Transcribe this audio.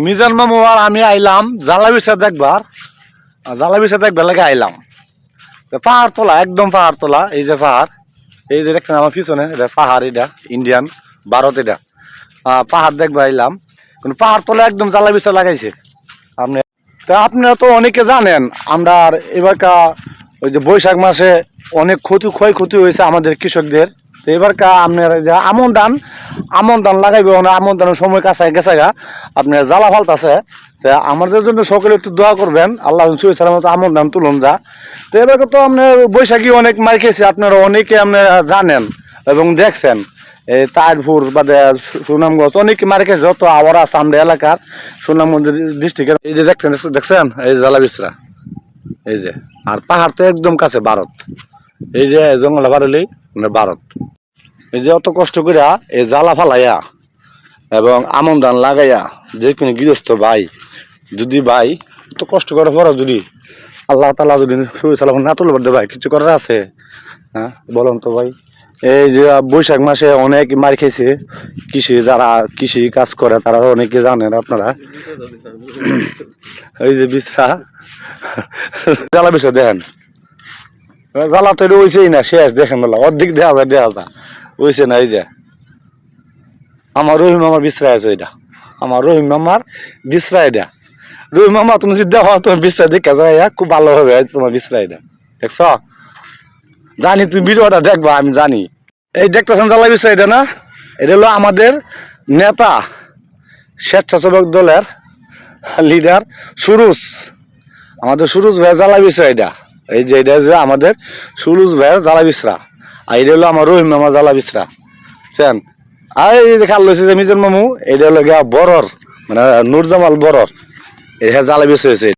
মিজান মামু আর আমি আইলাম জালাবিছা দেখবার লাগে আইলাম। পাহাড় তোলা, একদম পাহাড় তোলা। এই যে পাহাড়, এই যে দেখছেন আমার পিছনে, এটা পাহাড়, এটা ইন্ডিয়ান, ভারত। এটা পাহাড় দেখবার আইলাম, কিন্তু পাহাড় তোলা একদম জালাবিছা লাগাইছে। আপনি তা আপনারা তো অনেকে জানেন, আমরা এবারকা ওই যে বৈশাখ মাসে অনেক ক্ষয়ক্ষতি হয়েছে আমাদের কৃষকদের। তো এবারকা আপনার যে আমন ধান লাগাইবে, আমন ধানের সময় কাছে গেছে গা, আপনার জ্বালা ফালতাছে। তা আমাদের জন্য সকলে একটু দোয়া করবেন, আল্লাহ মতো আমন ধান তুলুন যা। তো এবারকে তো আপনার বৈশাখী অনেক মার খেয়েছে, আপনারা অনেকে আপনারা জানেন এবং দেখছেন। এই তারপুর বাদে সুনামগঞ্জ অনেক মার খেয়েছে, যত আওয়ার আছে আমরা এলাকার সুনামগঞ্জ ডিস্ট্রিক্টের। এই যে দেখছেন এই জালাবিছরা, এই যে। আর পাহাড় তো একদম কাছে ভারত, এই যে জঙ্গল বারলি মানে ভারত। এই যে অত কষ্ট করিয়া এই জ্বালা ফালাইয়া এবং আমন ধান লাগাইয়া যে কোনো গৃহস্থ ভাই যদি এত কষ্ট করে পড়া, যদি আল্লাহ তালা যদি শুরু চালা না তুলবার দে ভাই, কিছু করার আছে? হ্যাঁ বলুন তো ভাই। এই যে বৈশাখ মাসে অনেক মার খেয়েছে যারা কৃষি কাজ করে, তারা অনেকে জানেন আপনারা। এই যে বিছরা জ্বালা বিছা দেখেন, জ্বালা তৈরি হয়েছেই না, শেষ দেখেন বলা অর্ধেক দেখা যায় হয়েছে না। এই যে আমার রহিম মামার বিছরা আছে, এটা আমার রহিম মামার বিছরা। এটা রহিম মামা, তুমি যদি দেখো তোমার বিছরা দেখা যায় খুব ভালো হবে তোমার বিছরা। এটা দেখছ, জানি তুমি ভিডিওটা দেখবা, আমি জানি। এই দেখতেছেন জ্বালা বিছরা, এটা না, এটা হলো আমাদের নেতা স্বেচ্ছাসেবক দলের লিডার সুরুজ, আমাদের সুরুজ ভাই জ্বালা বিছরা। এটা এই যে এটা যে আমাদের সুরুজ ভাইয়ের জ্বালা বিছরা, আর এটা হলো আমার রহিম মামা জ্বালা বিছরা, বুঝছেন। আর এই যে খাল লইছে যে মিজান মামু, এটা হলো গিয়া বরর, মানে নুরজামাল বরর, এটা জ্বালা বিছরা হয়েছে।